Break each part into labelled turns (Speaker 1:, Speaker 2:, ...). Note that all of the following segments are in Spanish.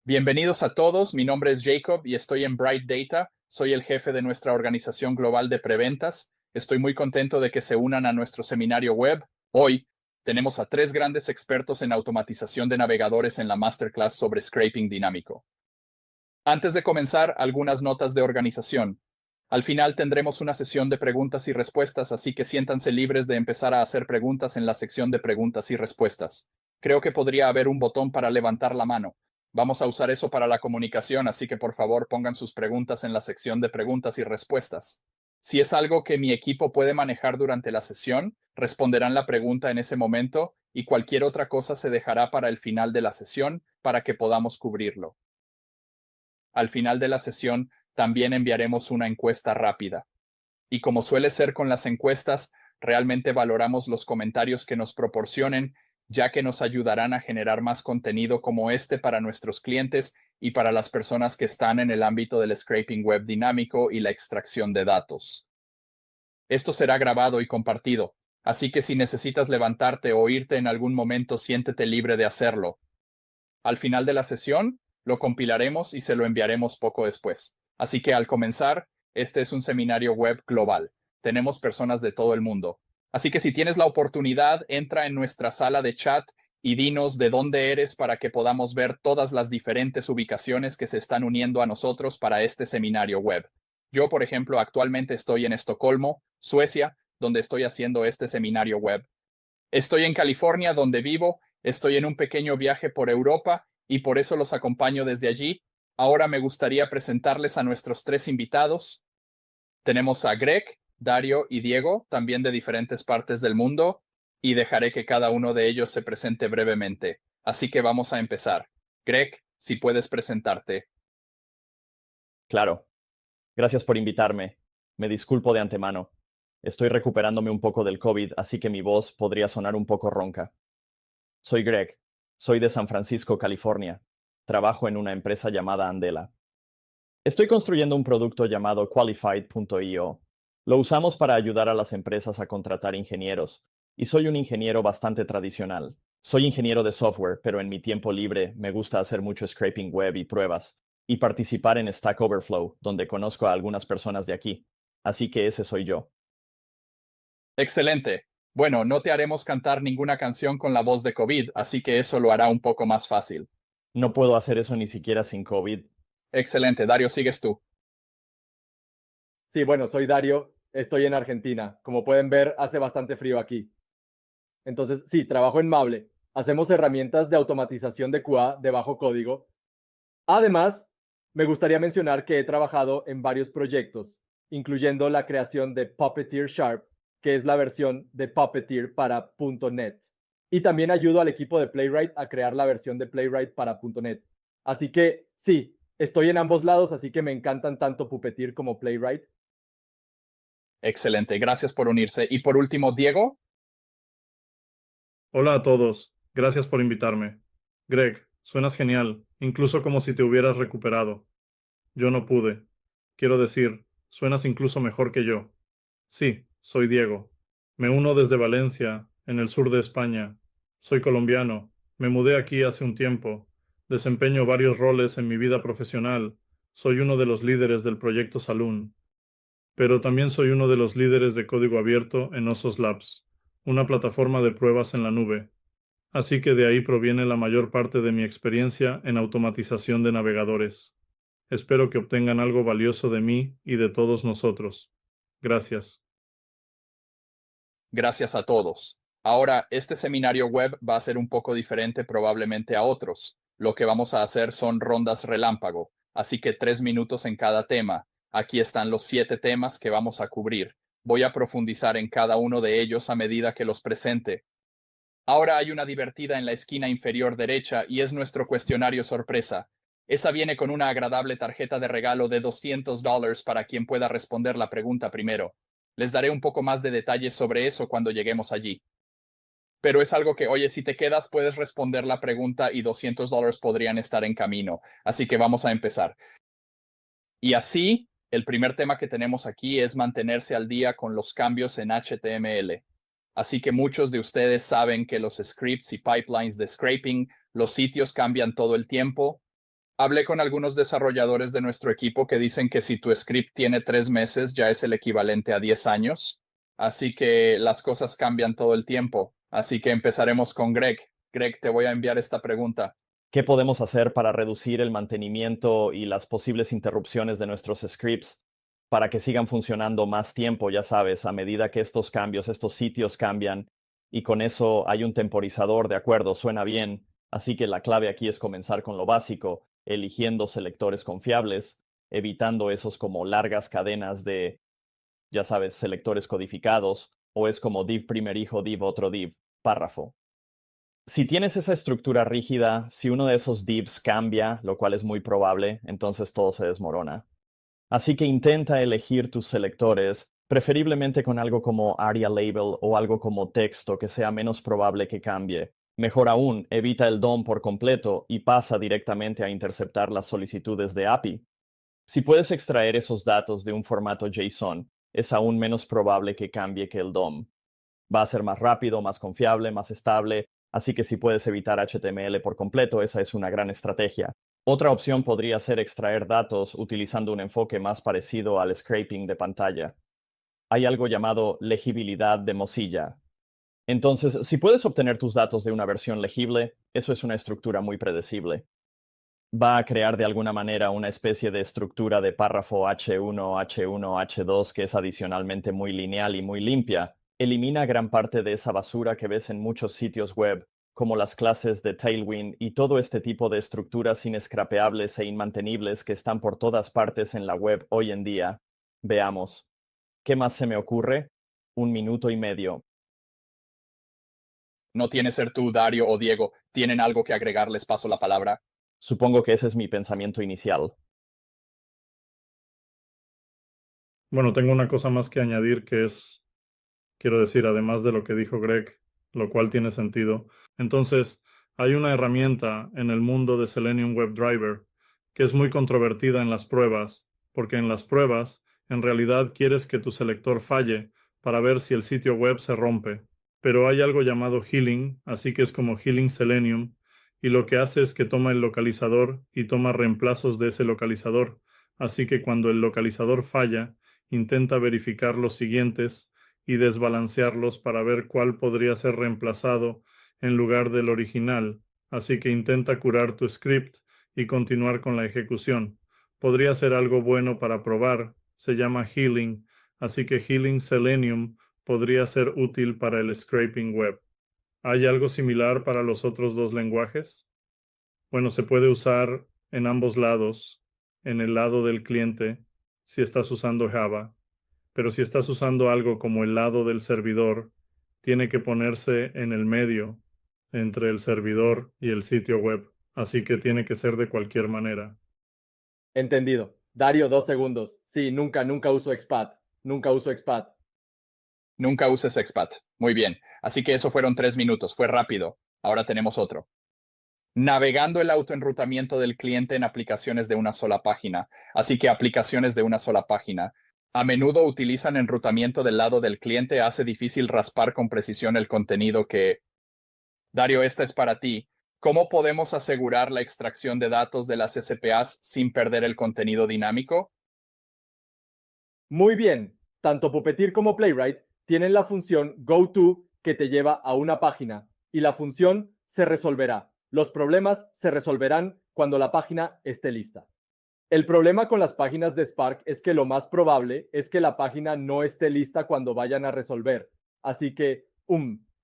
Speaker 1: Bienvenidos a todos, mi nombre es Jacob y estoy en Bright Data. Soy el jefe de nuestra organización global de preventas. Estoy muy contento de que se unan a nuestro seminario web. Hoy tenemos a tres grandes expertos en automatización de navegadores en la masterclass sobre scraping dinámico. Antes de comenzar, algunas notas de organización. Al final tendremos una sesión de preguntas y respuestas, así que siéntanse libres de empezar a hacer preguntas en la sección de preguntas y respuestas. Creo que podría haber un botón para levantar la mano. Vamos a usar eso para la comunicación, así que por favor pongan sus preguntas en la sección de preguntas y respuestas. Si es algo que mi equipo puede manejar durante la sesión, responderán la pregunta en ese momento y cualquier otra cosa se dejará para el final de la sesión para que podamos cubrirlo. Al final de la sesión, también enviaremos una encuesta rápida. Y como suele ser con las encuestas, realmente valoramos los comentarios que nos proporcionen, ya que nos ayudarán a generar más contenido como este para nuestros clientes y para las personas que están en el ámbito del scraping web dinámico y la extracción de datos. Esto será grabado y compartido, así que si necesitas levantarte o irte en algún momento, siéntete libre de hacerlo. Al final de la sesión, lo compilaremos y se lo enviaremos poco después. Así que al comenzar, este es un seminario web global. Tenemos personas de todo el mundo. Así que si tienes la oportunidad, entra en nuestra sala de chat y dinos de dónde eres para que podamos ver todas las diferentes ubicaciones que se están uniendo a nosotros para este seminario web. Yo, por ejemplo, actualmente estoy en Estocolmo, Suecia, donde estoy haciendo este seminario web. Estoy en California, donde vivo. Estoy en un pequeño viaje por Europa y por eso los acompaño desde allí. Ahora me gustaría presentarles a nuestros tres invitados. Tenemos a Greg, Dario y Diego, también de diferentes partes del mundo, y dejaré que cada uno de ellos se presente brevemente. Así que vamos a empezar. Greg, si puedes presentarte.
Speaker 2: Claro. Gracias por invitarme. Me disculpo de antemano. Estoy recuperándome un poco del COVID, así que mi voz podría sonar un poco ronca. Soy Greg. Soy de San Francisco, California. Trabajo en una empresa llamada Andela. Estoy construyendo un producto llamado Qualified.io. Lo usamos para ayudar a las empresas a contratar ingenieros, y soy un ingeniero bastante tradicional. Soy ingeniero de software, pero en mi tiempo libre me gusta hacer mucho scraping web y pruebas, y participar en Stack Overflow, donde conozco a algunas personas de aquí. Así que ese soy yo.
Speaker 1: Excelente. Bueno, no te haremos cantar ninguna canción con la voz de COVID, así que eso lo hará un poco más fácil.
Speaker 2: No puedo hacer eso ni siquiera sin COVID.
Speaker 1: Excelente. Dario, sigues tú.
Speaker 3: Sí, bueno, soy Dario, estoy en Argentina. Como pueden ver, hace bastante frío aquí. Entonces, sí, trabajo en Mable. Hacemos herramientas de automatización de QA de bajo código. Además, me gustaría mencionar que he trabajado en varios proyectos, incluyendo la creación de Puppeteer Sharp, que es la versión de Puppeteer para .NET. Y también ayudo al equipo de Playwright a crear la versión de Playwright para .NET. Así que sí, estoy en ambos lados, así que me encantan tanto Puppeteer como Playwright.
Speaker 1: Excelente. Gracias por unirse. Y por último, Diego.
Speaker 4: Hola a todos, gracias por invitarme. Greg, suenas genial, incluso como si te hubieras recuperado. Yo no pude. Quiero decir, suenas incluso mejor que yo. Sí, soy Diego. Me uno desde Valencia, en el sur de España. Soy colombiano. Me mudé aquí hace un tiempo. Desempeño varios roles en mi vida profesional. Soy uno de los líderes del proyecto Saloon. Pero también soy uno de los líderes de código abierto en Osos Labs, una plataforma de pruebas en la nube. Así que de ahí proviene la mayor parte de mi experiencia en automatización de navegadores. Espero que obtengan algo valioso de mí y de todos nosotros. Gracias.
Speaker 1: Gracias a todos. Ahora, este seminario web va a ser un poco diferente probablemente a otros. Lo que vamos a hacer son rondas relámpago, así que 3 minutos en cada tema. Aquí están los 7 temas que vamos a cubrir. Voy a profundizar en cada uno de ellos a medida que los presente. Ahora hay una divertida en la esquina inferior derecha y es nuestro cuestionario sorpresa. Esa viene con una agradable tarjeta de regalo de $200 para quien pueda responder la pregunta primero. Les daré un poco más de detalles sobre eso cuando lleguemos allí. Pero es algo que, oye, si te quedas puedes responder la pregunta y $200 podrían estar en camino. Así que vamos a empezar. Y así, el primer tema que tenemos aquí es mantenerse al día con los cambios en HTML. Así que muchos de ustedes saben que los scripts y pipelines de scraping, los sitios cambian todo el tiempo. Hablé con algunos desarrolladores de nuestro equipo que dicen que si tu script tiene 3 meses ya es el equivalente a 10 años. Así que las cosas cambian todo el tiempo. Así que empezaremos con Greg. Greg, te voy a enviar esta pregunta.
Speaker 2: ¿Qué podemos hacer para reducir el mantenimiento y las posibles interrupciones de nuestros scripts para que sigan funcionando más tiempo, ya sabes, a medida que estos cambios, estos sitios cambian? Y con eso hay un temporizador, de acuerdo, suena bien. Así que la clave aquí es comenzar con lo básico, eligiendo selectores confiables, evitando esos como largas cadenas de, ya sabes, selectores codificados, o es como div primer hijo, div otro div, párrafo. Si tienes esa estructura rígida, si uno de esos divs cambia, lo cual es muy probable, entonces todo se desmorona. Así que intenta elegir tus selectores, preferiblemente con algo como ARIA label o algo como texto que sea menos probable que cambie. Mejor aún, evita el DOM por completo y pasa directamente a interceptar las solicitudes de API. Si puedes extraer esos datos de un formato JSON, es aún menos probable que cambie que el DOM. Va a ser más rápido, más confiable, más estable, así que si puedes evitar HTML por completo, esa es una gran estrategia. Otra opción podría ser extraer datos utilizando un enfoque más parecido al scraping de pantalla. Hay algo llamado legibilidad de Mozilla. Entonces, si puedes obtener tus datos de una versión legible, eso es una estructura muy predecible. Va a crear de alguna manera una especie de estructura de párrafo H1, H1, H2 que es adicionalmente muy lineal y muy limpia. Elimina gran parte de esa basura que ves en muchos sitios web, como las clases de Tailwind y todo este tipo de estructuras inescrapeables e inmantenibles que están por todas partes en la web hoy en día. Veamos. ¿Qué más se me ocurre? 1 minuto y medio.
Speaker 1: No tiene ser tú, Dario o Diego. ¿Tienen algo que agregar? Les paso la palabra.
Speaker 2: Supongo que ese es mi pensamiento inicial.
Speaker 4: Bueno, tengo una cosa más que añadir que es, quiero decir, además de lo que dijo Greg, lo cual tiene sentido. Entonces, hay una herramienta en el mundo de Selenium WebDriver que es muy controvertida en las pruebas, porque en las pruebas, en realidad quieres que tu selector falle para ver si el sitio web se rompe. Pero hay algo llamado healing, así que es como healing Selenium, y lo que hace es que toma el localizador y toma reemplazos de ese localizador. Así que cuando el localizador falla, intenta verificar los siguientes y desbalancearlos para ver cuál podría ser reemplazado en lugar del original. Así que intenta curar tu script y continuar con la ejecución. Podría ser algo bueno para probar. Se llama healing, así que healing Selenium podría ser útil para el scraping web. ¿Hay algo similar para los otros dos lenguajes? Bueno, se puede usar en ambos lados, en el lado del cliente, si estás usando Java, pero si estás usando algo como el lado del servidor, tiene que ponerse en el medio, entre el servidor y el sitio web, así que tiene que ser de cualquier manera.
Speaker 3: Entendido. Dario, 2 segundos. Sí, nunca uso expat. Nunca uso expat.
Speaker 1: Nunca uses expat. Muy bien. Así que eso fueron 3 minutos. Fue rápido. Ahora tenemos otro. Navegando el autoenrutamiento del cliente en aplicaciones de una sola página. Así que aplicaciones de una sola página. A menudo utilizan enrutamiento del lado del cliente. Hace difícil raspar con precisión el contenido que... Dario, esta es para ti. ¿Cómo podemos asegurar la extracción de datos de las SPAs sin perder el contenido dinámico?
Speaker 3: Muy bien. Tanto Puppeteer como Playwright tienen la función goTo que te lleva a una página y la función se resolverá. Los problemas se resolverán cuando la página esté lista. El problema con las páginas de Spark es que lo más probable es que la página no esté lista cuando vayan a resolver. Así que,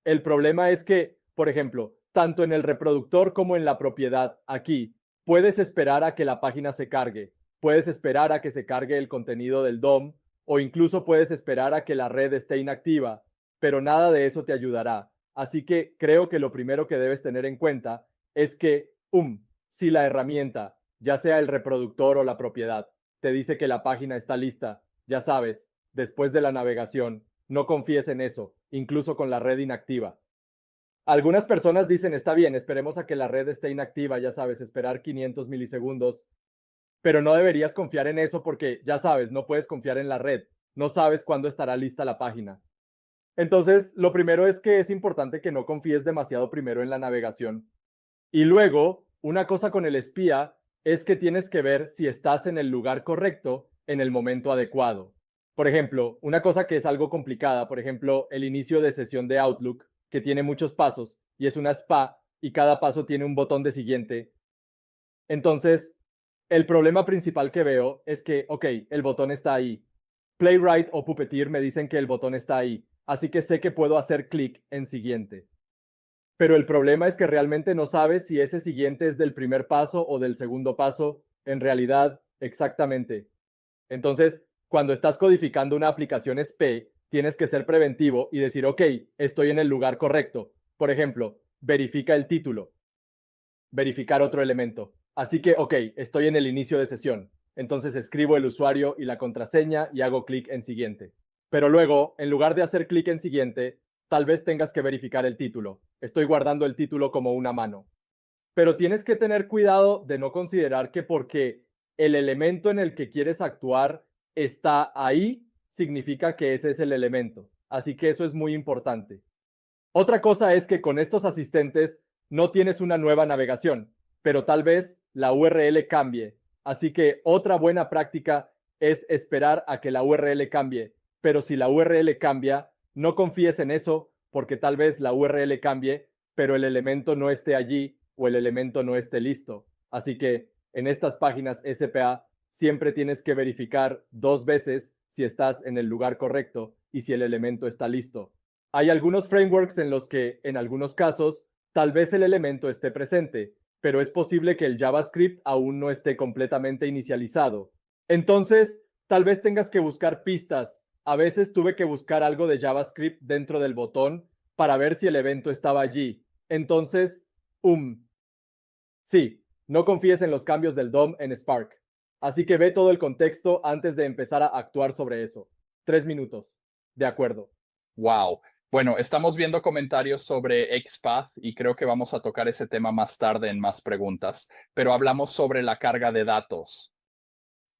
Speaker 3: el problema es que, por ejemplo, tanto en el reproductor como en la propiedad, aquí, puedes esperar a que la página se cargue, puedes esperar a que se cargue el contenido del DOM, o incluso puedes esperar a que la red esté inactiva, pero nada de eso te ayudará. Así que creo que lo primero que debes tener en cuenta es que, si la herramienta, ya sea el reproductor o la propiedad, te dice que la página está lista, ya sabes, después de la navegación, no confíes en eso, incluso con la red inactiva. Algunas personas dicen, está bien, esperemos a que la red esté inactiva, ya sabes, esperar 500 milisegundos, pero no deberías confiar en eso porque, ya sabes, no puedes confiar en la red, no sabes cuándo estará lista la página. Entonces, lo primero es que es importante que no confíes demasiado primero en la navegación. Y luego, una cosa con el espía es que tienes que ver si estás en el lugar correcto en el momento adecuado. Por ejemplo, una cosa que es algo complicada, por ejemplo, el inicio de sesión de Outlook, que tiene muchos pasos y es una spa y cada paso tiene un botón de siguiente. Entonces, el problema principal que veo es que, ok, el botón está ahí. Playwright o Puppeteer me dicen que el botón está ahí, así que sé que puedo hacer clic en siguiente. Pero el problema es que realmente no sabes si ese siguiente es del primer paso o del segundo paso, en realidad, exactamente. Entonces, cuando estás codificando una aplicación SPE, tienes que ser preventivo y decir, ok, estoy en el lugar correcto. Por ejemplo, verifica el título, verificar otro elemento. Así que, ok, estoy en el inicio de sesión. Entonces escribo el usuario y la contraseña y hago clic en siguiente. Pero luego, en lugar de hacer clic en siguiente, tal vez tengas que verificar el título. Estoy guardando el título como una mano. Pero tienes que tener cuidado de no considerar que porque el elemento en el que quieres actuar está ahí, significa que ese es el elemento. Así que eso es muy importante. Otra cosa es que con estos asistentes no tienes una nueva navegación, pero tal vez la URL cambie. Así que otra buena práctica es esperar a que la URL cambie. Pero si la URL cambia, no confíes en eso porque tal vez la URL cambie, pero el elemento no esté allí o el elemento no esté listo. Así que en estas páginas SPA siempre tienes que verificar 2 veces si estás en el lugar correcto y si el elemento está listo. Hay algunos frameworks en los que, en algunos casos, tal vez el elemento esté presente, pero es posible que el JavaScript aún no esté completamente inicializado. Entonces, tal vez tengas que buscar pistas. A veces tuve que buscar algo de JavaScript dentro del botón para ver si el evento estaba allí. Entonces, sí, no confíes en los cambios del DOM en Spark. Así que ve todo el contexto antes de empezar a actuar sobre eso. 3 minutos. De acuerdo.
Speaker 1: Wow. Bueno, estamos viendo comentarios sobre XPath y creo que vamos a tocar ese tema más tarde en más preguntas, pero hablamos sobre la carga de datos.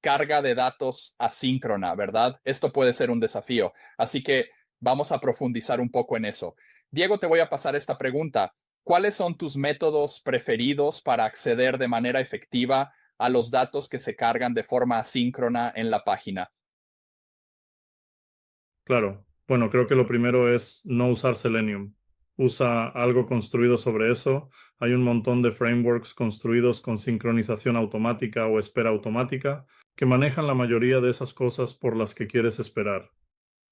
Speaker 1: Carga de datos asíncrona, ¿verdad? Esto puede ser un desafío, así que vamos a profundizar un poco en eso. Diego, te voy a pasar esta pregunta. ¿Cuáles son tus métodos preferidos para acceder de manera efectiva a los datos que se cargan de forma asíncrona en la página?
Speaker 4: Claro. Bueno, creo que lo primero es no usar Selenium. Usa algo construido sobre eso. Hay un montón de frameworks construidos con sincronización automática o espera automática que manejan la mayoría de esas cosas por las que quieres esperar.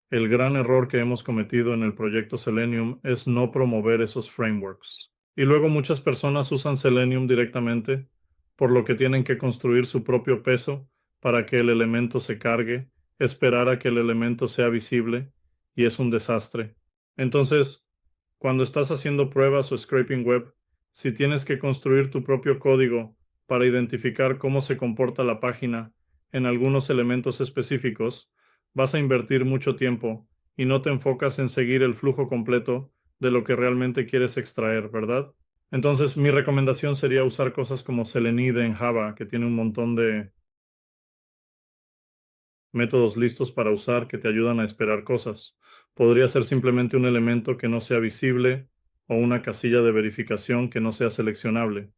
Speaker 4: El gran error que hemos cometido en el proyecto Selenium es no promover esos frameworks. Y luego muchas personas usan Selenium directamente, por lo que tienen que construir su propio peso para que el elemento se cargue, esperar a que el elemento sea visible, y es un desastre. Entonces, cuando estás haciendo pruebas o scraping web, si tienes que construir tu propio código para identificar cómo se comporta la página en algunos elementos específicos, vas a invertir mucho tiempo y no te enfocas en seguir el flujo completo de lo que realmente quieres extraer, ¿verdad? Entonces, mi recomendación sería usar cosas como Selenide en Java, que tiene un montón de métodos listos para usar que te ayudan a esperar cosas. Podría ser simplemente un elemento que no sea visible o una casilla de verificación que no sea seleccionable.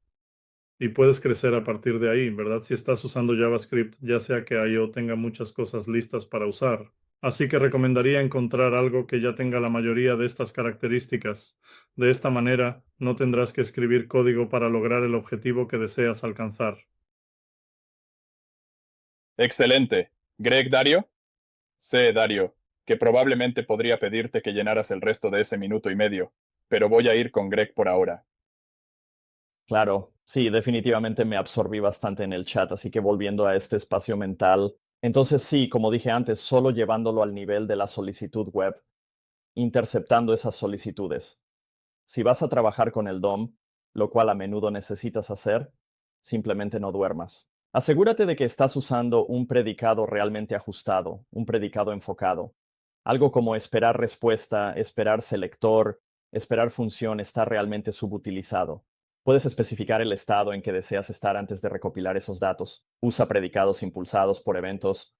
Speaker 4: Y puedes crecer a partir de ahí, ¿verdad? Si estás usando JavaScript, ya sea que I/O tenga muchas cosas listas para usar. Así que recomendaría encontrar algo que ya tenga la mayoría de estas características. De esta manera, no tendrás que escribir código para lograr el objetivo que deseas alcanzar.
Speaker 1: Excelente. Greg, Dario. Sé, Dario, que probablemente podría pedirte que llenaras el resto de ese minuto y medio, pero voy a ir con Greg por ahora.
Speaker 2: Claro, sí, definitivamente me absorbí bastante en el chat, así que volviendo a este espacio mental. Entonces sí, como dije antes, solo llevándolo al nivel de la solicitud web, interceptando esas solicitudes. Si vas a trabajar con el DOM, lo cual a menudo necesitas hacer, simplemente no duermas. Asegúrate de que estás usando un predicado realmente ajustado, un predicado enfocado. Algo como esperar respuesta, esperar selector, esperar función está realmente subutilizado. Puedes especificar el estado en que deseas estar antes de recopilar esos datos. Usa predicados impulsados por eventos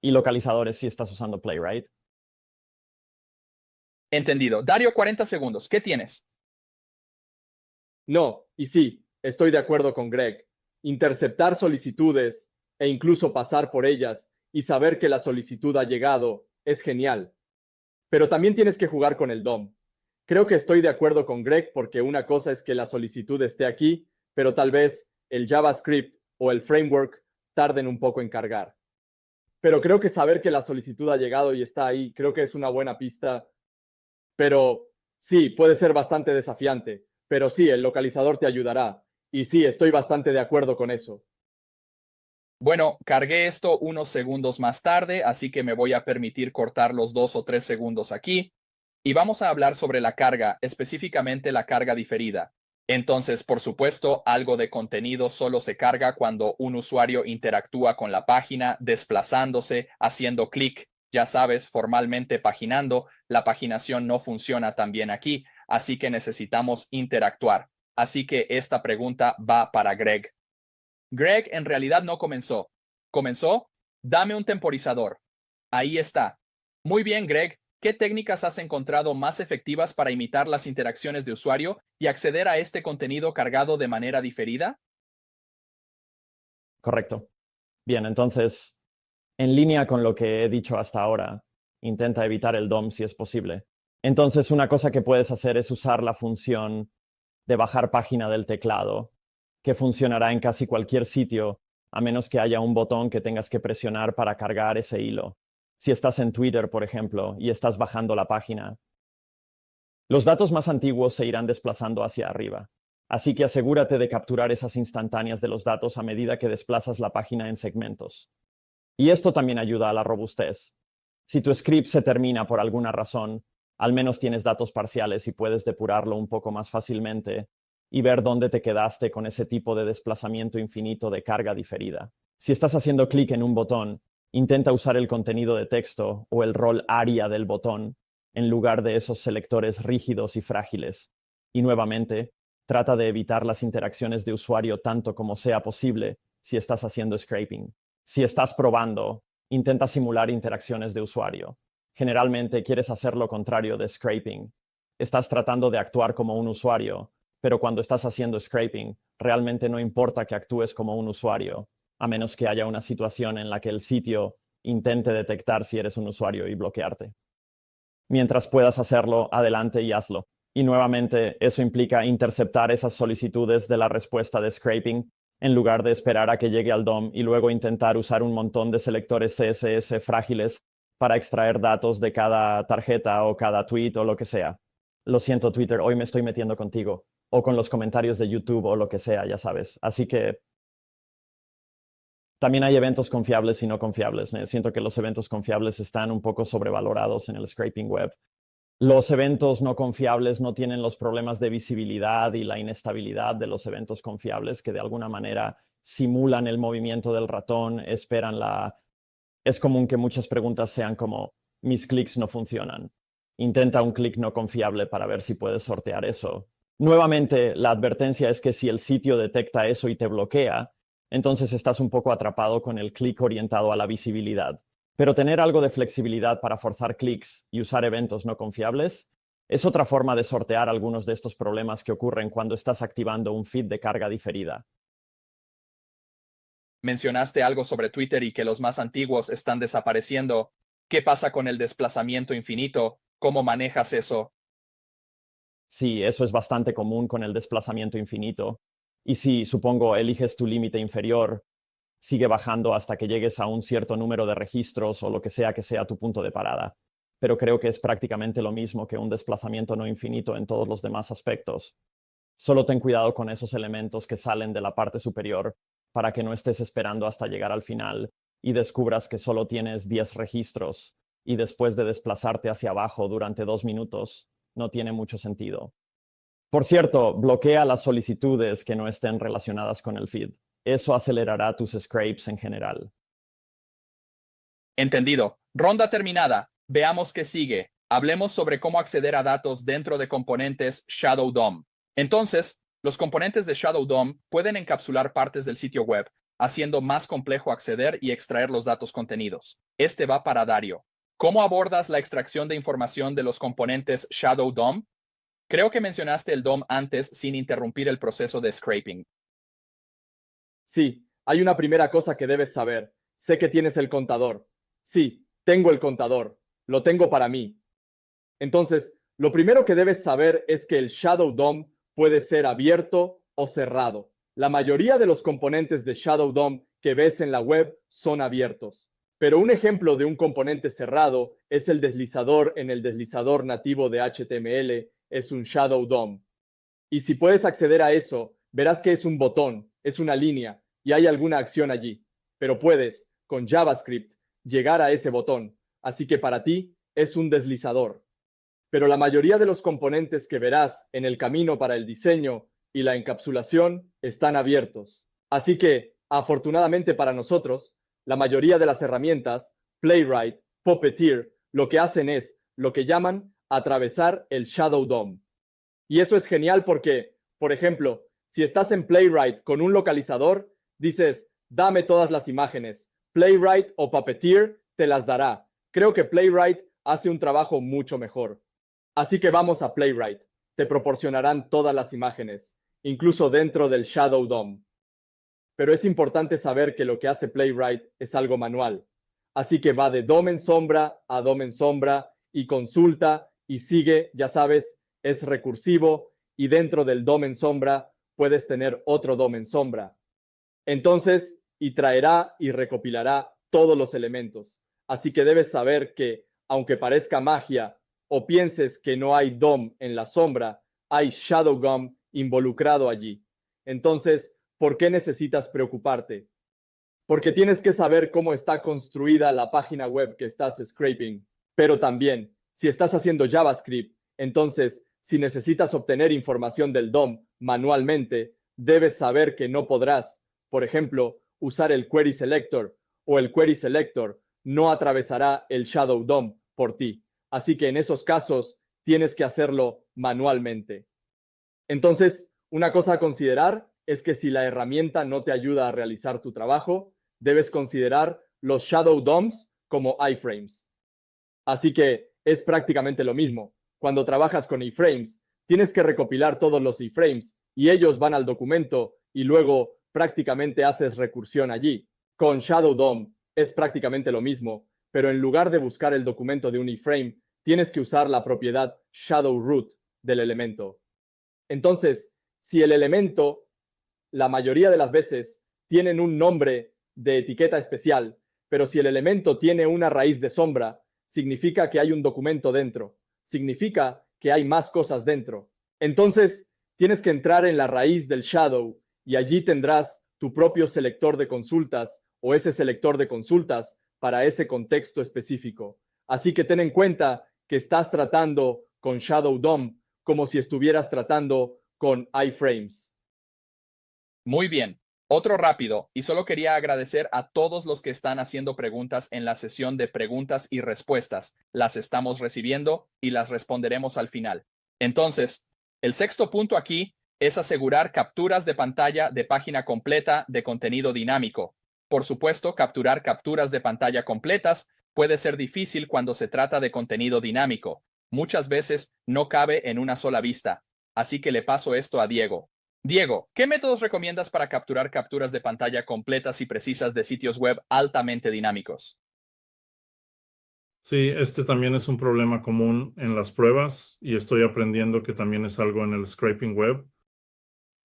Speaker 2: y localizadores si estás usando Playwright.
Speaker 1: Entendido. Dario, 40 segundos. ¿Qué tienes?
Speaker 3: No, y sí, Estoy de acuerdo con Greg. Interceptar solicitudes e incluso pasar por ellas y saber que la solicitud ha llegado es genial. Pero también tienes que jugar con el DOM. Creo que estoy de acuerdo con Greg porque una cosa es que la solicitud esté aquí, pero tal vez el JavaScript o el framework tarden un poco en cargar. Pero creo que saber que la solicitud ha llegado y está ahí, creo que es una buena pista. Pero sí, puede ser bastante desafiante. Pero sí, el localizador te ayudará. Y sí, estoy bastante de acuerdo con eso.
Speaker 1: Bueno, cargué esto unos segundos más tarde, así que me voy a permitir cortar los 2 o 3 segundos aquí. Y vamos a hablar sobre la carga, específicamente la carga diferida. Entonces, por supuesto, algo de contenido solo se carga cuando un usuario interactúa con la página, desplazándose, haciendo clic, ya sabes, formalmente paginando. La paginación no funciona tan bien aquí, así que necesitamos interactuar. Así que esta pregunta va para Greg. Greg en realidad no comenzó. ¿Comenzó? Dame un temporizador. Ahí está. Muy bien, Greg. ¿Qué técnicas has encontrado más efectivas para imitar las interacciones de usuario y acceder a este contenido cargado de manera diferida?
Speaker 2: Correcto. Bien, entonces, en línea con lo que he dicho hasta ahora, intenta evitar el DOM si es posible. Entonces, una cosa que puedes hacer es usar la función de bajar página del teclado, que funcionará en casi cualquier sitio, a menos que haya un botón que tengas que presionar para cargar ese hilo. Si estás en Twitter, por ejemplo, y estás bajando la página, los datos más antiguos se irán desplazando hacia arriba. Así que asegúrate de capturar esas instantáneas de los datos a medida que desplazas la página en segmentos. Y esto también ayuda a la robustez. Si tu script se termina por alguna razón, al menos tienes datos parciales y puedes depurarlo un poco más fácilmente y ver dónde te quedaste con ese tipo de desplazamiento infinito de carga diferida. Si estás haciendo clic en un botón, intenta usar el contenido de texto o el rol ARIA del botón en lugar de esos selectores rígidos y frágiles. Y nuevamente, trata de evitar las interacciones de usuario tanto como sea posible si estás haciendo scraping. Si estás probando, intenta simular interacciones de usuario. Generalmente quieres hacer lo contrario de scraping. Estás tratando de actuar como un usuario, pero cuando estás haciendo scraping, realmente no importa que actúes como un usuario, a menos que haya una situación en la que el sitio intente detectar si eres un usuario y bloquearte. Mientras puedas hacerlo, adelante y hazlo. Y nuevamente, eso implica interceptar esas solicitudes de la respuesta de scraping en lugar de esperar a que llegue al DOM y luego intentar usar un montón de selectores CSS frágiles para extraer datos de cada tarjeta o cada tweet o lo que sea. Lo siento, Twitter, hoy me estoy metiendo contigo. O con los comentarios de YouTube o lo que sea, ya sabes. Así que también hay eventos confiables y no confiables. Siento que los eventos confiables están un poco sobrevalorados en el scraping web. Los eventos no confiables no tienen los problemas de visibilidad y la inestabilidad de los eventos confiables que de alguna manera simulan el movimiento del ratón, esperan la... Es común que muchas preguntas sean como, mis clics no funcionan. Intenta un clic no confiable para ver si puedes sortear eso. Nuevamente, la advertencia es que si el sitio detecta eso y te bloquea, entonces estás un poco atrapado con el clic orientado a la visibilidad. Pero tener algo de flexibilidad para forzar clics y usar eventos no confiables es otra forma de sortear algunos de estos problemas que ocurren cuando estás activando un feed de carga diferida.
Speaker 1: Mencionaste algo sobre Twitter y que los más antiguos están desapareciendo. ¿Qué pasa con el desplazamiento infinito? ¿Cómo manejas eso?
Speaker 2: Sí, eso es bastante común con el desplazamiento infinito. Y si, supongo, eliges tu límite inferior, sigue bajando hasta que llegues a un cierto número de registros o lo que sea tu punto de parada. Pero creo que es prácticamente lo mismo que un desplazamiento no infinito en todos los demás aspectos. Solo ten cuidado con esos elementos que salen de la parte superior para que no estés esperando hasta llegar al final y descubras que solo tienes 10 registros y después de desplazarte hacia abajo durante 2 minutos, no tiene mucho sentido. Por cierto, bloquea las solicitudes que no estén relacionadas con el feed. Eso acelerará tus scrapes en general.
Speaker 1: Entendido. Ronda terminada. Veamos qué sigue. Hablemos sobre cómo acceder a datos dentro de componentes Shadow DOM. Entonces, los componentes de Shadow DOM pueden encapsular partes del sitio web, haciendo más complejo acceder y extraer los datos contenidos. Este va para Dario. ¿Cómo abordas la extracción de información de los componentes Shadow DOM? Creo que mencionaste el DOM antes sin interrumpir el proceso de scraping.
Speaker 3: Sí, hay una primera cosa que debes saber. Sé que tienes el contador. Sí, tengo el contador. Lo tengo para mí. Entonces, lo primero que debes saber es que el Shadow DOM puede ser abierto o cerrado. La mayoría de los componentes de Shadow DOM que ves en la web son abiertos. Pero un ejemplo de un componente cerrado es el deslizador en el deslizador nativo de HTML, es un Shadow DOM. Y si puedes acceder a eso, verás que es un botón, es una línea y hay alguna acción allí. Pero puedes, con JavaScript, llegar a ese botón. Así que para ti es un deslizador. Pero la mayoría de los componentes que verás en el camino para el diseño y la encapsulación están abiertos. Así que, afortunadamente para nosotros, la mayoría de las herramientas, Playwright, Puppeteer, lo que hacen es lo que llaman atravesar el Shadow DOM. Y eso es genial porque, por ejemplo, si estás en Playwright con un localizador, dices, dame todas las imágenes. Playwright o Puppeteer te las dará. Creo que Playwright hace un trabajo mucho mejor. Así que vamos a Playwright. Te proporcionarán todas las imágenes, incluso dentro del Shadow DOM. Pero es importante saber que lo que hace Playwright es algo manual. Así que va de DOM en sombra a DOM en sombra y consulta y sigue, ya sabes, es recursivo y dentro del DOM en sombra puedes tener otro DOM en sombra. Entonces, y traerá y recopilará todos los elementos. Así que debes saber que, aunque parezca magia o pienses que no hay DOM en la sombra, hay Shadow DOM involucrado allí. Entonces, ¿por qué necesitas preocuparte? Porque tienes que saber cómo está construida la página web que estás scraping. Pero también, si estás haciendo JavaScript, entonces, si necesitas obtener información del DOM manualmente, debes saber que no podrás, por ejemplo, usar el Query Selector o el Query Selector no atravesará el Shadow DOM por ti. Así que en esos casos tienes que hacerlo manualmente. Entonces, una cosa a considerar es que si la herramienta no te ayuda a realizar tu trabajo, debes considerar los Shadow DOMs como iframes. Así que es prácticamente lo mismo. Cuando trabajas con iframes, tienes que recopilar todos los iframes y ellos van al documento y luego prácticamente haces recursión allí. Con Shadow DOM es prácticamente lo mismo, pero en lugar de buscar el documento de un iframe, tienes que usar la propiedad Shadow Root del elemento. Entonces, si el elemento, la mayoría de las veces, tienen un nombre de etiqueta especial, pero si el elemento tiene una raíz de sombra, significa que hay un documento dentro, significa que hay más cosas dentro. Entonces, tienes que entrar en la raíz del shadow y allí tendrás tu propio selector de consultas o ese selector de consultas para ese contexto específico. Así que ten en cuenta que estás tratando con Shadow DOM como si estuvieras tratando con iframes.
Speaker 1: Muy bien. Otro rápido, y solo quería agradecer a todos los que están haciendo preguntas en la sesión de preguntas y respuestas. Las estamos recibiendo y las responderemos al final. Entonces, el sexto punto aquí es asegurar capturas de pantalla de página completa de contenido dinámico. Por supuesto, capturar capturas de pantalla completas puede ser difícil cuando se trata de contenido dinámico. Muchas veces no cabe en una sola vista. Así que le paso esto a Diego. Diego, ¿qué métodos recomiendas para capturar capturas de pantalla completas y precisas de sitios web altamente dinámicos?
Speaker 4: Sí, este también es un problema común en las pruebas y estoy aprendiendo que también es algo en el scraping web.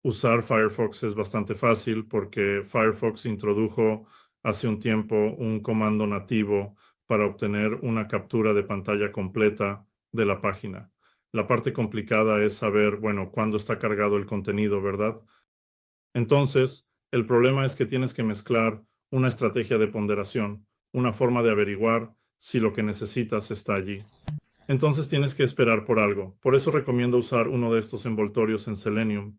Speaker 4: Usar Firefox es bastante fácil porque Firefox introdujo hace un tiempo un comando nativo para obtener una captura de pantalla completa de la página. La parte complicada es saber, bueno, cuándo está cargado el contenido, ¿verdad? Entonces, el problema es que tienes que mezclar una estrategia de ponderación, una forma de averiguar si lo que necesitas está allí. Entonces tienes que esperar por algo. Por eso recomiendo usar uno de estos envoltorios en Selenium.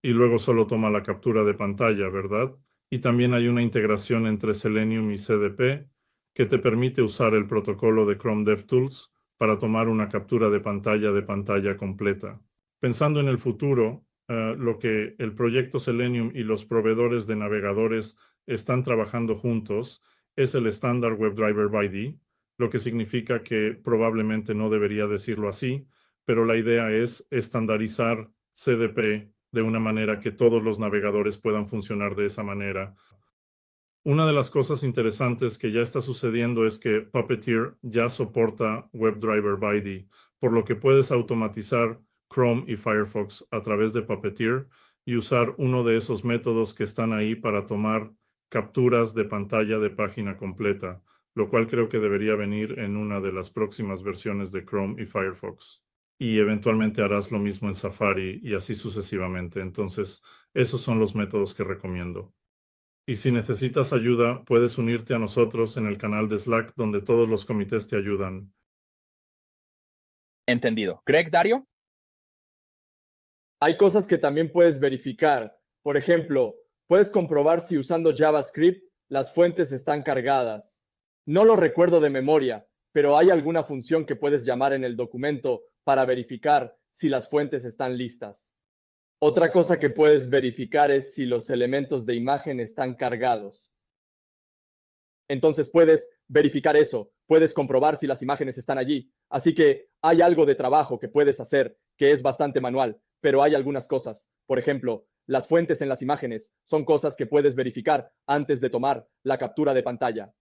Speaker 4: Y luego solo toma la captura de pantalla, ¿verdad? Y también hay una integración entre Selenium y CDP que te permite usar el protocolo de Chrome DevTools para tomar una captura de pantalla completa. Pensando en el futuro, lo que el proyecto Selenium y los proveedores de navegadores están trabajando juntos es el estándar WebDriver ByD, lo que significa que probablemente no debería decirlo así, pero la idea es estandarizar CDP de una manera que todos los navegadores puedan funcionar de esa manera. Una de las cosas interesantes que ya está sucediendo es que Puppeteer ya soporta WebDriver ByD, por lo que puedes automatizar Chrome y Firefox a través de Puppeteer y usar uno de esos métodos que están ahí para tomar capturas de pantalla de página completa, lo cual creo que debería venir en una de las próximas versiones de Chrome y Firefox. Y eventualmente harás lo mismo en Safari y así sucesivamente. Entonces, esos son los métodos que recomiendo. Y si necesitas ayuda, puedes unirte a nosotros en el canal de Slack donde todos los comités te ayudan.
Speaker 1: Entendido. Greg, Dario.
Speaker 3: Hay cosas que también puedes verificar. Por ejemplo, puedes comprobar si usando JavaScript las fuentes están cargadas. No lo recuerdo de memoria, pero hay alguna función que puedes llamar en el documento para verificar si las fuentes están listas. Otra cosa que puedes verificar es si los elementos de imagen están cargados. Entonces puedes verificar eso, puedes comprobar si las imágenes están allí. Así que hay algo de trabajo que puedes hacer que es bastante manual, pero hay algunas cosas. Por ejemplo, las fuentes en las imágenes son cosas que puedes verificar antes de tomar la captura de pantalla.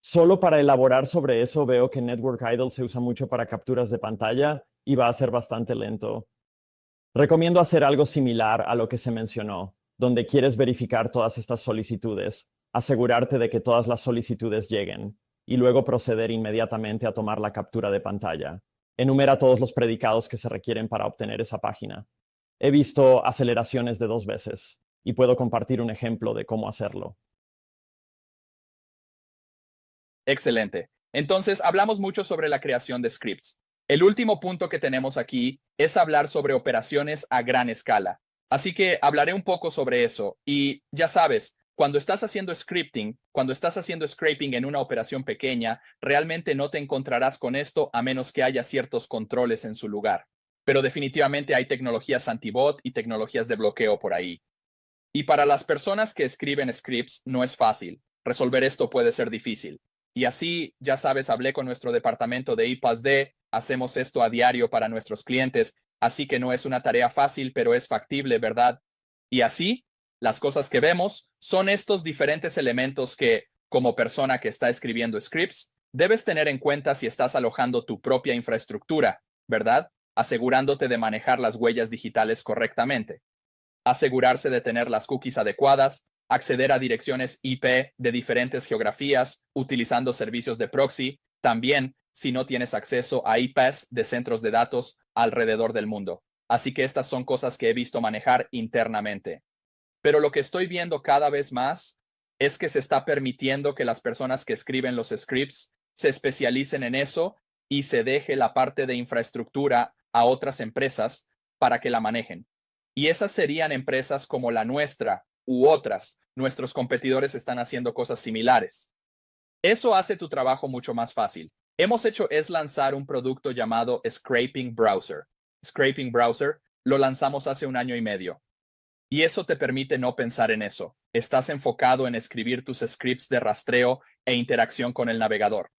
Speaker 2: Solo para elaborar sobre eso veo que Network Idle se usa mucho para capturas de pantalla y va a ser bastante lento. Recomiendo hacer algo similar a lo que se mencionó, donde quieres verificar todas estas solicitudes, asegurarte de que todas las solicitudes lleguen, y luego proceder inmediatamente a tomar la captura de pantalla. Enumera todos los predicados que se requieren para obtener esa página. He visto aceleraciones de 2 veces, y puedo compartir un ejemplo de cómo hacerlo.
Speaker 1: Excelente. Entonces, hablamos mucho sobre la creación de scripts. El último punto que tenemos aquí es hablar sobre operaciones a gran escala. Así que hablaré un poco sobre eso. Y ya sabes, cuando estás haciendo scripting, cuando estás haciendo scraping en una operación pequeña, realmente no te encontrarás con esto a menos que haya ciertos controles en su lugar. Pero definitivamente hay tecnologías antibot y tecnologías de bloqueo por ahí. Y para las personas que escriben scripts no es fácil. Resolver esto puede ser difícil. Y así, ya sabes, hablé con nuestro departamento de I+D, hacemos esto a diario para nuestros clientes, así que no es una tarea fácil, pero es factible, ¿verdad? Y así, las cosas que vemos son estos diferentes elementos que, como persona que está escribiendo scripts, debes tener en cuenta si estás alojando tu propia infraestructura, ¿verdad? Asegurándote de manejar las huellas digitales correctamente. Asegurarse de tener las cookies adecuadas, acceder a direcciones IP de diferentes geografías utilizando servicios de proxy, también si no tienes acceso a IPs de centros de datos alrededor del mundo. Así que estas son cosas que he visto manejar internamente. Pero lo que estoy viendo cada vez más es que se está permitiendo que las personas que escriben los scripts se especialicen en eso y se deje la parte de infraestructura a otras empresas para que la manejen. Y esas serían empresas como la nuestra u otras. Nuestros competidores están haciendo cosas similares. Eso hace tu trabajo mucho más fácil. Hemos hecho es lanzar un producto llamado Scraping Browser. Scraping Browser lo lanzamos hace 1 año y medio. Y eso te permite no pensar en eso. Estás enfocado en escribir tus scripts de rastreo e interacción con el navegador.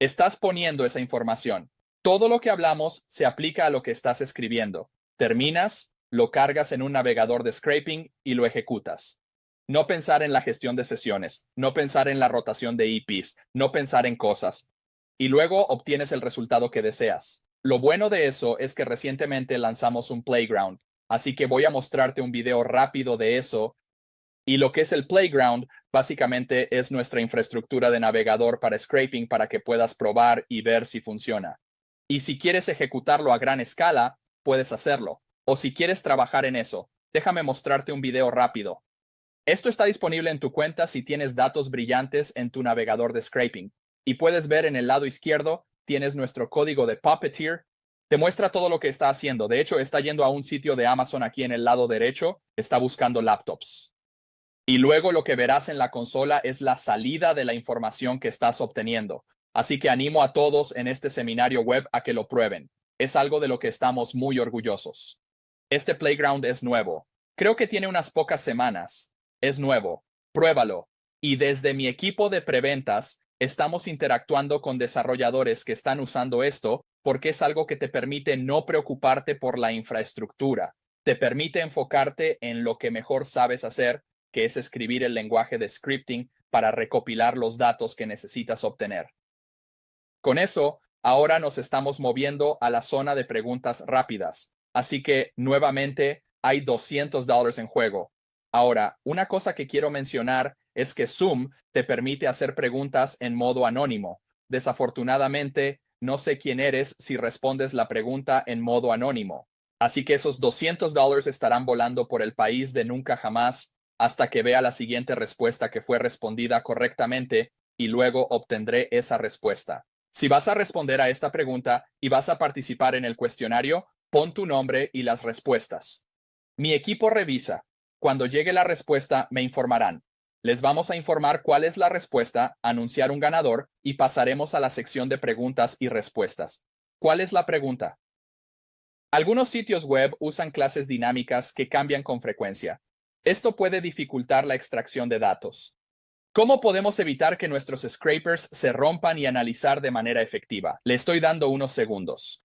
Speaker 1: Estás poniendo esa información. Todo lo que hablamos se aplica a lo que estás escribiendo. Terminas, lo cargas en un navegador de scraping y lo ejecutas. No pensar en la gestión de sesiones, no pensar en la rotación de IPs, no pensar en cosas. Y luego obtienes el resultado que deseas. Lo bueno de eso es que recientemente lanzamos un Playground, así que voy a mostrarte un video rápido de eso. Y lo que es el Playground básicamente es nuestra infraestructura de navegador para scraping para que puedas probar y ver si funciona. Y si quieres ejecutarlo a gran escala, puedes hacerlo. O si quieres trabajar en eso, déjame mostrarte un video rápido. Esto está disponible en tu cuenta si tienes datos brillantes en tu navegador de scraping. Y puedes ver en el lado izquierdo, tienes nuestro código de Puppeteer. Te muestra todo lo que está haciendo. De hecho, está yendo a un sitio de Amazon aquí en el lado derecho. Está buscando laptops. Y luego lo que verás en la consola es la salida de la información que estás obteniendo. Así que animo a todos en este seminario web a que lo prueben. Es algo de lo que estamos muy orgullosos. Este Playground es nuevo. Creo que tiene unas pocas semanas. Es nuevo. Pruébalo. Y desde mi equipo de preventas, estamos interactuando con desarrolladores que están usando esto porque es algo que te permite no preocuparte por la infraestructura. Te permite enfocarte en lo que mejor sabes hacer, que es escribir el lenguaje de scripting para recopilar los datos que necesitas obtener. Con eso, ahora nos estamos moviendo a la zona de preguntas rápidas. Así que, nuevamente, hay $200 en juego. Ahora, una cosa que quiero mencionar es que Zoom te permite hacer preguntas en modo anónimo. Desafortunadamente, no sé quién eres si respondes la pregunta en modo anónimo. Así que esos $200 estarán volando por el país de nunca jamás hasta que vea la siguiente respuesta que fue respondida correctamente y luego obtendré esa respuesta. Si vas a responder a esta pregunta y vas a participar en el cuestionario, pon tu nombre y las respuestas. Mi equipo revisa. Cuando llegue la respuesta, me informarán. Les vamos a informar cuál es la respuesta, anunciar un ganador y pasaremos a la sección de preguntas y respuestas. ¿Cuál es la pregunta? Algunos sitios web usan clases dinámicas que cambian con frecuencia. Esto puede dificultar la extracción de datos. ¿Cómo podemos evitar que nuestros scrapers se rompan y analizar de manera efectiva? Le estoy dando unos segundos.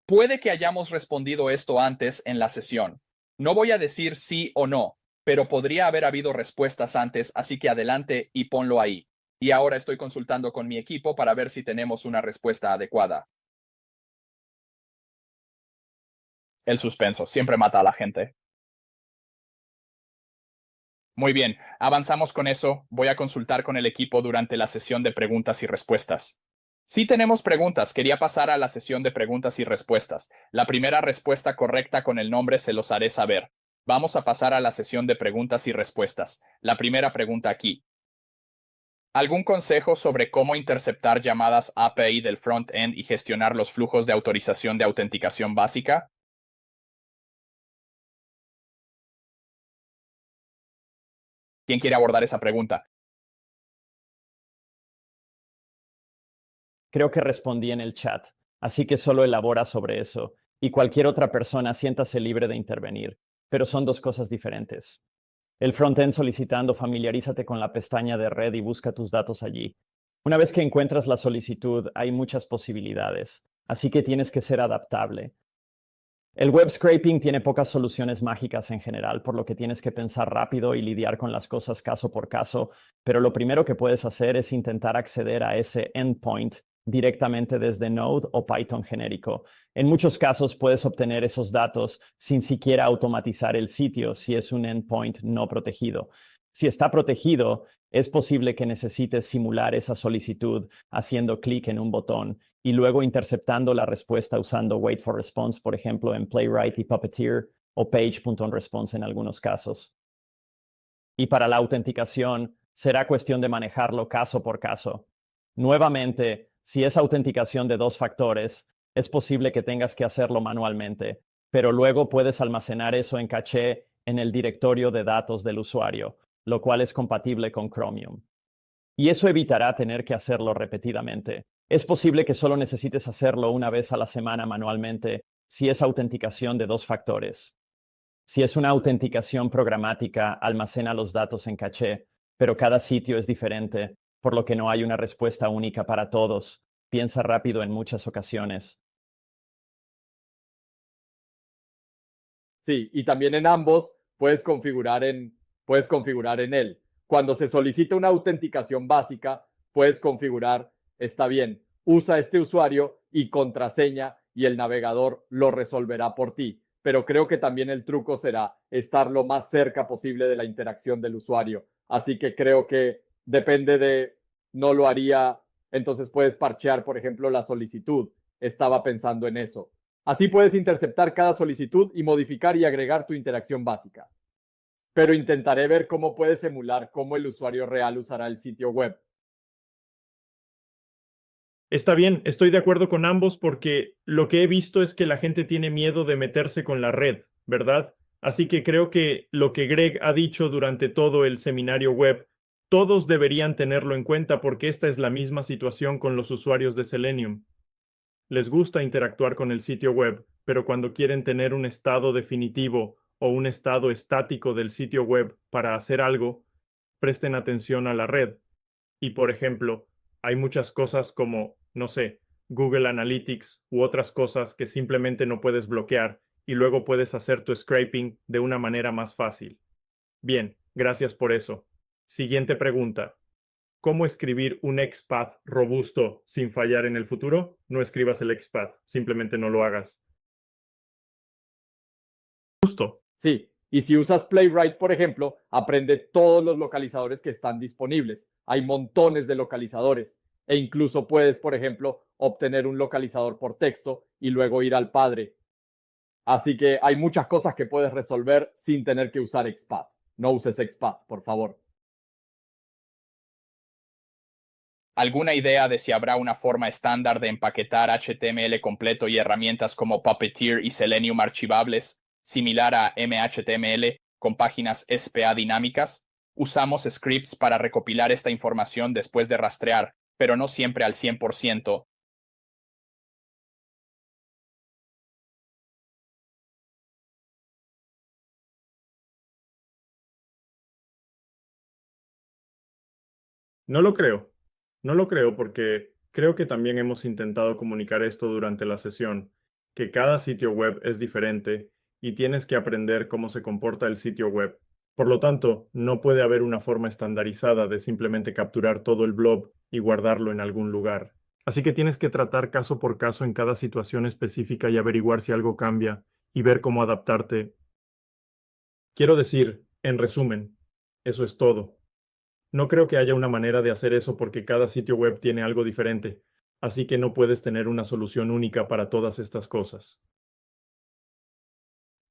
Speaker 1: Puede que hayamos respondido esto antes en la sesión. No voy a decir sí o no, pero podría haber habido respuestas antes, así que adelante y ponlo ahí. Y ahora estoy consultando con mi equipo para ver si tenemos una respuesta adecuada. El suspenso siempre mata a la gente. Muy bien, avanzamos con eso. Voy a consultar con el equipo durante la sesión de preguntas y respuestas. Sí tenemos preguntas. Quería pasar a la sesión de preguntas y respuestas. La primera respuesta correcta con el nombre se los haré saber. Vamos a pasar a la sesión de preguntas y respuestas. La primera pregunta aquí. ¿Algún consejo sobre cómo interceptar llamadas API del front-end y gestionar los flujos de autorización de autenticación básica? ¿Quién quiere abordar esa pregunta?
Speaker 2: Creo que respondí en el chat, así que solo elabora sobre eso, y cualquier otra persona siéntase libre de intervenir, pero son dos cosas diferentes. El frontend solicitando, familiarízate con la pestaña de red y busca tus datos allí. Una vez que encuentras la solicitud, hay muchas posibilidades, así que tienes que ser adaptable. El web scraping tiene pocas soluciones mágicas en general, por lo que tienes que pensar rápido y lidiar con las cosas caso por caso, pero lo primero que puedes hacer es intentar acceder a ese endpoint directamente desde Node o Python genérico. En muchos casos puedes obtener esos datos sin siquiera automatizar el sitio si es un endpoint no protegido. Si está protegido, es posible que necesites simular esa solicitud haciendo clic en un botón y luego interceptando la respuesta usando Wait for Response, por ejemplo, en Playwright y Puppeteer, o Page.onResponse en algunos casos. Y para la autenticación, será cuestión de manejarlo caso por caso. Nuevamente, si es autenticación de dos factores, es posible que tengas que hacerlo manualmente, pero luego puedes almacenar eso en caché en el directorio de datos del usuario, lo cual es compatible con Chromium. Y eso evitará tener que hacerlo repetidamente. Es posible que solo necesites hacerlo una vez a la semana manualmente si es autenticación de dos factores. Si es una autenticación programática, almacena los datos en caché, pero cada sitio es diferente, por lo que no hay una respuesta única para todos. Piensa rápido en muchas ocasiones.
Speaker 3: Sí, y también en ambos puedes configurar en él. Cuando se solicita una autenticación básica, puedes configurar, está bien, usa este usuario y contraseña y el navegador lo resolverá por ti. Pero creo que también el truco será estar lo más cerca posible de la interacción del usuario. Así que creo que depende de, no lo haría, entonces puedes parchear, por ejemplo, la solicitud. Estaba pensando en eso. Así puedes interceptar cada solicitud y modificar y agregar tu interacción básica. Pero intentaré ver cómo puedes emular cómo el usuario real usará el sitio web.
Speaker 4: Está bien, estoy de acuerdo con ambos porque lo que he visto es que la gente tiene miedo de meterse con la red, ¿verdad? Así que creo que lo que Greg ha dicho durante todo el seminario web, todos deberían tenerlo en cuenta porque esta es la misma situación con los usuarios de Selenium. Les gusta interactuar con el sitio web, pero cuando quieren tener un estado definitivo o un estado estático del sitio web para hacer algo, presten atención a la red. Y por ejemplo, hay muchas cosas como, no sé, Google Analytics u otras cosas que simplemente no puedes bloquear y luego puedes hacer tu scraping de una manera más fácil. Bien, gracias por eso. Siguiente pregunta. ¿Cómo escribir un XPath robusto sin fallar en el futuro? No escribas el XPath, simplemente no lo hagas. Justo.
Speaker 3: Sí, y si usas Playwright, por ejemplo, aprende todos los localizadores que están disponibles. Hay montones de localizadores e incluso puedes, por ejemplo, obtener un localizador por texto y luego ir al padre. Así que hay muchas cosas que puedes resolver sin tener que usar XPath. No uses XPath, por favor.
Speaker 1: ¿Alguna idea de si habrá una forma estándar de empaquetar HTML completo y herramientas como Puppeteer y Selenium archivables, similar a MHTML, con páginas SPA dinámicas? Usamos scripts para recopilar esta información después de rastrear, pero no siempre al 100%.
Speaker 4: No lo creo. No lo creo porque creo que también hemos intentado comunicar esto durante la sesión, que cada sitio web es diferente y tienes que aprender cómo se comporta el sitio web. Por lo tanto, no puede haber una forma estandarizada de simplemente capturar todo el blob y guardarlo en algún lugar. Así que tienes que tratar caso por caso en cada situación específica y averiguar si algo cambia y ver cómo adaptarte. Quiero decir, en resumen, eso es todo. No creo que haya una manera de hacer eso porque cada sitio web tiene algo diferente, así que no puedes tener una solución única para todas estas cosas.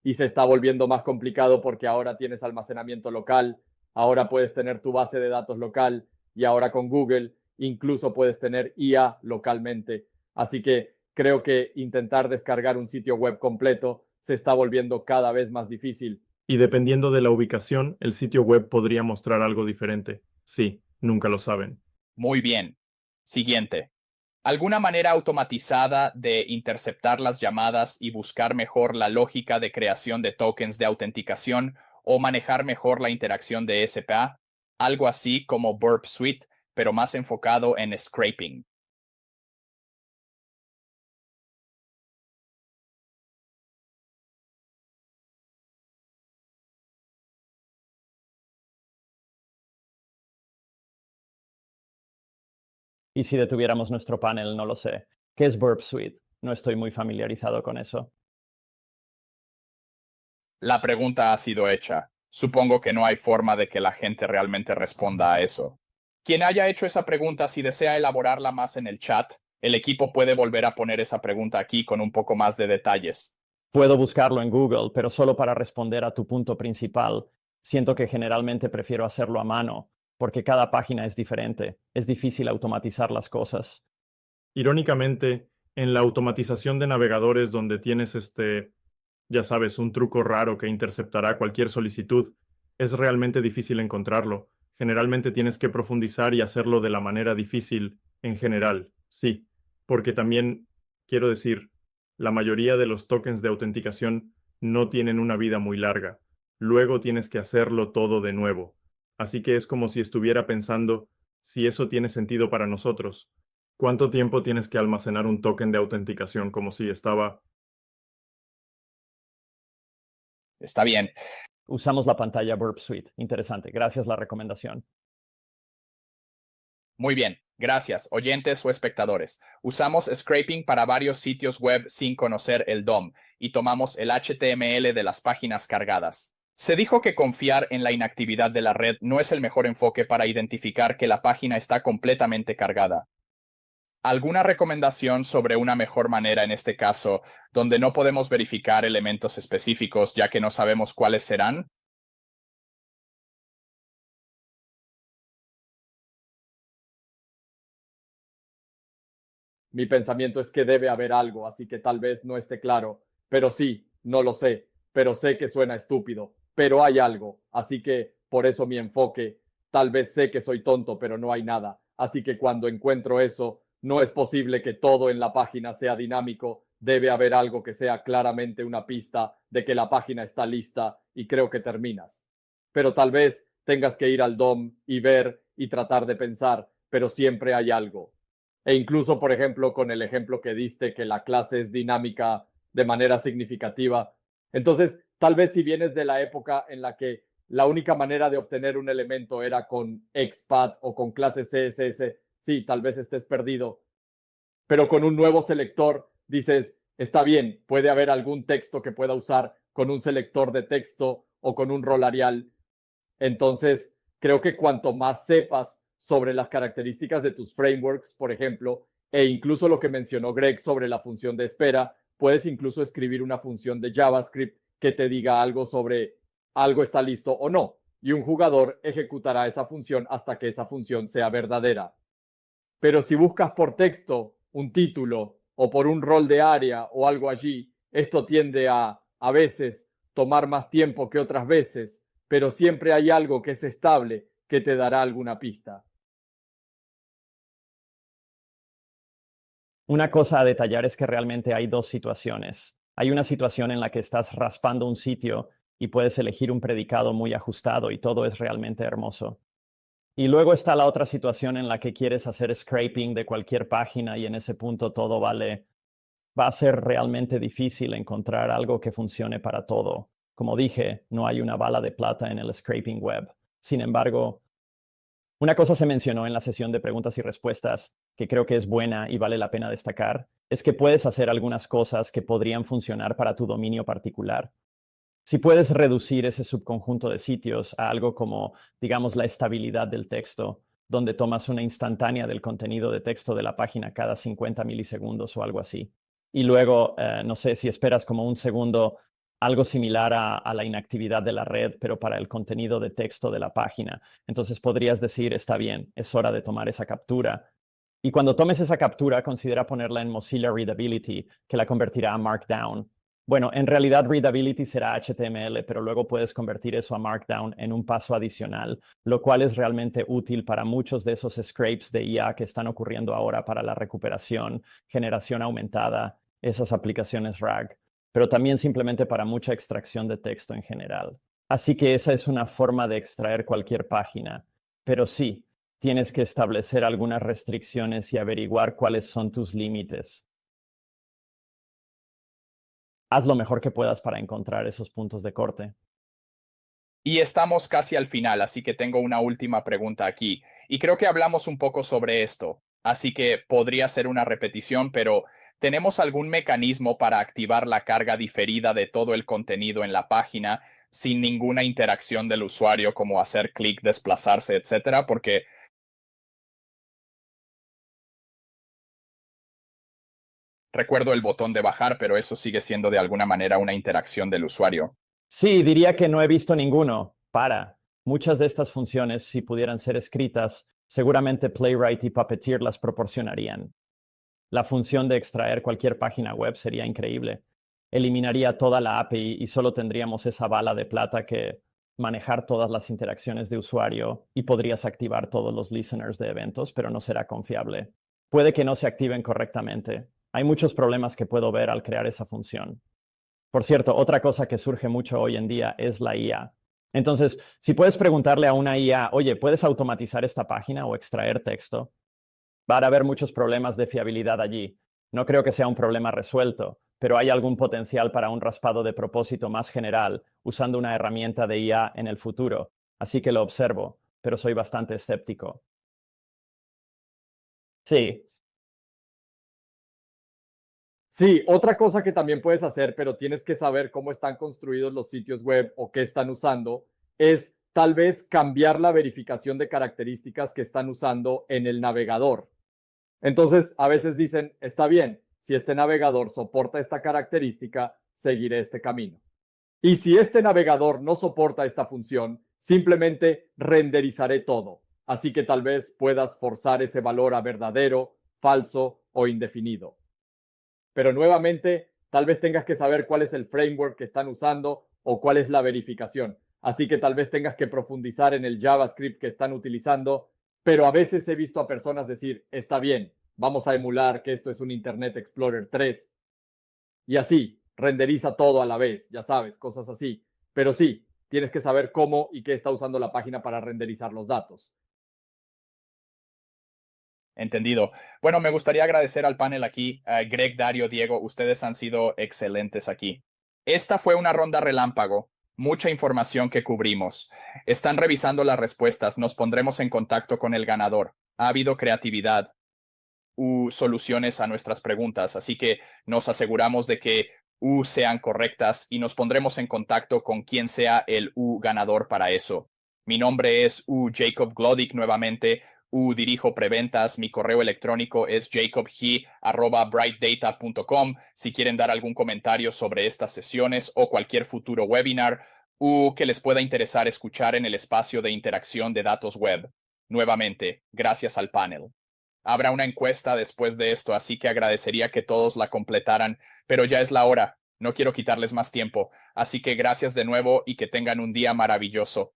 Speaker 3: Y se está volviendo más complicado porque ahora tienes almacenamiento local, ahora puedes tener tu base de datos local y ahora con Google incluso puedes tener IA localmente. Así que creo que intentar descargar un sitio web completo se está volviendo cada vez más difícil.
Speaker 4: Y dependiendo de la ubicación, el sitio web podría mostrar algo diferente. Sí, nunca lo saben.
Speaker 1: Muy bien. Siguiente. ¿Alguna manera automatizada de interceptar las llamadas y buscar mejor la lógica de creación de tokens de autenticación o manejar mejor la interacción de SPA? Algo así como Burp Suite, pero más enfocado en scraping.
Speaker 2: Y si detuviéramos nuestro panel, no lo sé. ¿Qué es Burp Suite? No estoy muy familiarizado con eso.
Speaker 1: La pregunta ha sido hecha. Supongo que no hay forma de que la gente realmente responda a eso. Quien haya hecho esa pregunta, si desea elaborarla más en el chat, el equipo puede volver a poner esa pregunta aquí con un poco más de detalles.
Speaker 2: Puedo buscarlo en Google, pero solo para responder a tu punto principal. Siento que generalmente prefiero hacerlo a mano, porque cada página es diferente. Es difícil automatizar las cosas.
Speaker 4: Irónicamente, en la automatización de navegadores donde tienes ya sabes, un truco raro que interceptará cualquier solicitud, es realmente difícil encontrarlo. Generalmente tienes que profundizar y hacerlo de la manera difícil en general, sí, porque también, quiero decir, la mayoría de los tokens de autenticación no tienen una vida muy larga. Luego tienes que hacerlo todo de nuevo. Así que es como si estuviera pensando si eso tiene sentido para nosotros. ¿Cuánto tiempo tienes que almacenar un token de autenticación como si estaba...
Speaker 1: Está bien.
Speaker 2: Usamos la pantalla Burp Suite. Interesante. Gracias la recomendación.
Speaker 1: Muy bien. Gracias, oyentes o espectadores. Usamos scraping para varios sitios web sin conocer el DOM y tomamos el HTML de las páginas cargadas. Se dijo que confiar en la inactividad de la red no es el mejor enfoque para identificar que la página está completamente cargada. ¿Alguna recomendación sobre una mejor manera en este caso, donde no podemos verificar elementos específicos ya que no sabemos cuáles serán?
Speaker 3: Mi pensamiento es que debe haber algo, así que tal vez no esté claro, pero sí, no lo sé, pero sé que suena estúpido, pero hay algo, así que por eso mi enfoque, tal vez sé que soy tonto, pero no hay nada, así que cuando encuentro eso, no es posible que todo en la página sea dinámico, debe haber algo que sea claramente una pista de que la página está lista y creo que terminas. Pero tal vez tengas que ir al DOM y ver y tratar de pensar, pero siempre hay algo. E incluso, por ejemplo, con el ejemplo que diste, que la clase es dinámica de manera significativa. Entonces, tal vez si vienes de la época en la que la única manera de obtener un elemento era con XPath o con clase CSS, sí, tal vez estés perdido. Pero con un nuevo selector dices, está bien, puede haber algún texto que pueda usar con un selector de texto o con un rol Arial. Entonces, creo que cuanto más sepas sobre las características de tus frameworks, por ejemplo, e incluso lo que mencionó Greg sobre la función de espera, puedes incluso escribir una función de JavaScript que te diga algo sobre algo está listo o no. Y un jugador ejecutará esa función hasta que esa función sea verdadera. Pero si buscas por texto un título o por un rol de área o algo allí, esto tiende a veces tomar más tiempo que otras veces, pero siempre hay algo que es estable que te dará alguna pista.
Speaker 2: Una cosa a detallar es que realmente hay dos situaciones. Hay una situación en la que estás raspando un sitio y puedes elegir un predicado muy ajustado y todo es realmente hermoso. Y luego está la otra situación en la que quieres hacer scraping de cualquier página y en ese punto todo va a ser realmente difícil encontrar algo que funcione para todo. Como dije, no hay una bala de plata en el scraping web. Sin embargo, una cosa se mencionó en la sesión de preguntas y respuestas que creo que es buena y vale la pena destacar, es que puedes hacer algunas cosas que podrían funcionar para tu dominio particular. Si puedes reducir ese subconjunto de sitios a algo como, digamos, la estabilidad del texto, donde tomas una instantánea del contenido de texto de la página cada 50 milisegundos o algo así. Y luego, no sé, si esperas como un segundo, algo similar a la inactividad de la red, pero para el contenido de texto de la página. Entonces podrías decir, está bien, es hora de tomar esa captura. Y cuando tomes esa captura, considera ponerla en Mozilla Readability, que la convertirá a Markdown. Bueno, en realidad Readability será HTML, pero luego puedes convertir eso a Markdown en un paso adicional, lo cual es realmente útil para muchos de esos scrapes de IA que están ocurriendo ahora para la recuperación, generación aumentada, esas aplicaciones RAG, pero también simplemente para mucha extracción de texto en general. Así que esa es una forma de extraer cualquier página, pero sí, tienes que establecer algunas restricciones y averiguar cuáles son tus límites. Haz lo mejor que puedas para encontrar esos puntos de corte.
Speaker 1: Y estamos casi al final, así que tengo una última pregunta aquí. Y creo que hablamos un poco sobre esto, así que podría ser una repetición, pero ¿tenemos algún mecanismo para activar la carga diferida de todo el contenido en la página sin ninguna interacción del usuario, como hacer clic, desplazarse, etcétera? Porque recuerdo el botón de bajar, pero eso sigue siendo de alguna manera una interacción del usuario.
Speaker 2: Sí, diría que no he visto ninguno. Muchas de estas funciones, si pudieran ser escritas, seguramente Playwright y Puppeteer las proporcionarían. La función de extraer cualquier página web sería increíble. Eliminaría toda la API y solo tendríamos esa bala de plata que manejar todas las interacciones de usuario y podrías activar todos los listeners de eventos, pero no será confiable. Puede que no se activen correctamente. Hay muchos problemas que puedo ver al crear esa función. Por cierto, otra cosa que surge mucho hoy en día es la IA. Entonces, si puedes preguntarle a una IA, oye, ¿puedes automatizar esta página o extraer texto? Va a haber muchos problemas de fiabilidad allí. No creo que sea un problema resuelto, pero hay algún potencial para un raspado de propósito más general usando una herramienta de IA en el futuro. Así que lo observo, pero soy bastante escéptico. Sí,
Speaker 3: Sí, otra cosa que también puedes hacer, pero tienes que saber cómo están construidos los sitios web o qué están usando, es tal vez cambiar la verificación de características que están usando en el navegador. Entonces, a veces dicen, está bien, si este navegador soporta esta característica, seguiré este camino. Y si este navegador no soporta esta función, simplemente renderizaré todo. Así que tal vez puedas forzar ese valor a verdadero, falso o indefinido. Pero nuevamente, tal vez tengas que saber cuál es el framework que están usando o cuál es la verificación. Así que tal vez tengas que profundizar en el JavaScript que están utilizando, pero a veces he visto a personas decir, está bien, vamos a emular que esto es un Internet Explorer 3 y así, renderiza todo a la vez, ya sabes, cosas así. Pero sí, tienes que saber cómo y qué está usando la página para renderizar los datos.
Speaker 1: Entendido. Bueno, me gustaría agradecer al panel aquí. Greg, Dario, Diego, ustedes han sido excelentes aquí. Esta fue una ronda relámpago. Mucha información que cubrimos. Están revisando las respuestas. Nos pondremos en contacto con el ganador. Ha habido creatividad soluciones a nuestras preguntas, así que nos aseguramos de que sean correctas y nos pondremos en contacto con quien sea el ganador para eso. Mi nombre es Jacob Glodik nuevamente. Dirijo preventas. Mi correo electrónico es jacobhe@brightdata.com. Si quieren dar algún comentario sobre estas sesiones o cualquier futuro webinar que les pueda interesar escuchar en el espacio de interacción de datos web. Nuevamente, gracias al panel. Habrá una encuesta después de esto, así que agradecería que todos la completaran, pero ya es la hora. No quiero quitarles más tiempo, así que gracias de nuevo y que tengan un día maravilloso.